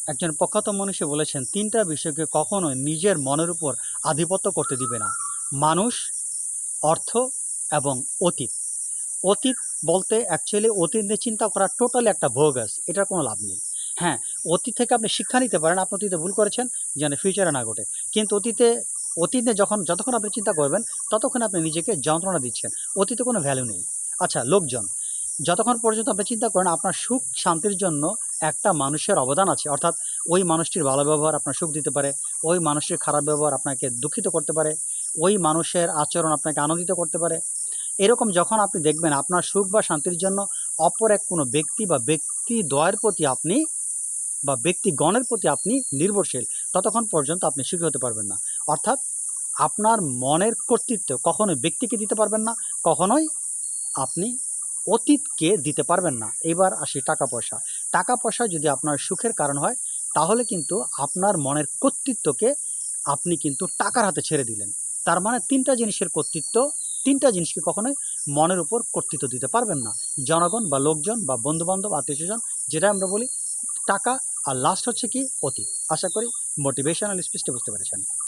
একজন প্রখ্যাত মনীষী বলেছেন, ৩টা বিষয়কে কখনোই নিজের মনের উপর আধিপত্য করতে দিবে না। মানুষ, অর্থ এবং অতীত। অতীত বলতে অ্যাকচুয়ালি অতীত নিয়ে চিন্তা করা টোটালি একটা বোগাস, এটার কোনো লাভ নেই। হ্যাঁ, অতীত থেকে আপনি শিক্ষা নিতে পারেন, আপনি অতীতে ভুল করেছেন যেন ফিউচারে না ঘটে। কিন্তু অতীত নিয়ে যতক্ষণ আপনি চিন্তা করবেন ততক্ষণ আপনি নিজেকে যন্ত্রণা দিচ্ছেন। অতীতে কোনো ভ্যালু নেই। আচ্ছা, লোকজন, যতক্ষণ পর্যন্ত আপনি চিন্তা করেন আপনার সুখ শান্তির জন্য একটা মানুষের অবদান আছে, অর্থাৎ ওই মানুষটির ভালো ব্যবহার আপনার সুখ দিতে পারে, ওই মানুষটির খারাপ ব্যবহার আপনাকে দুঃখিত করতে পারে, ওই মানুষের আচরণ আপনাকে আনন্দিত করতে পারে, এরকম যখন আপনি দেখবেন আপনার সুখ বা শান্তির জন্য অপর এক কোনো ব্যক্তি বা ব্যক্তিদ্বয়ের প্রতি আপনি বা ব্যক্তিগণের প্রতি আপনি নির্ভরশীল, ততক্ষণ পর্যন্ত আপনি সুখী হতে পারবেন না। অর্থাৎ আপনার মনের কর্তৃত্ব কখনোই ব্যক্তিকে দিতে পারবেন না, কখনোই আপনি অতীতকে দিতে পারবেন না। এবার আসি টাকা পয়সা। টাকা পয়সা যদি আপনার সুখের কারণ হয়, তাহলে কিন্তু আপনার মনের কর্তৃত্বকে আপনি কিন্তু টাকার হাতে ছেড়ে দিলেন। তার মানে ৩টা জিনিসের কর্তৃত্ব, ৩টা জিনিসকে কখনোই মনের উপর কর্তৃত্ব দিতে পারবেন না। জনগণ বা লোকজন বা বন্ধু-বান্ধব, আত্মীয়স্বজন, যেটা আমরা বলি টাকা, আর লাস্ট হচ্ছে কি অতীত। আশা করি মোটিভেশনাল স্পিচটা বুঝতে পেরেছেন।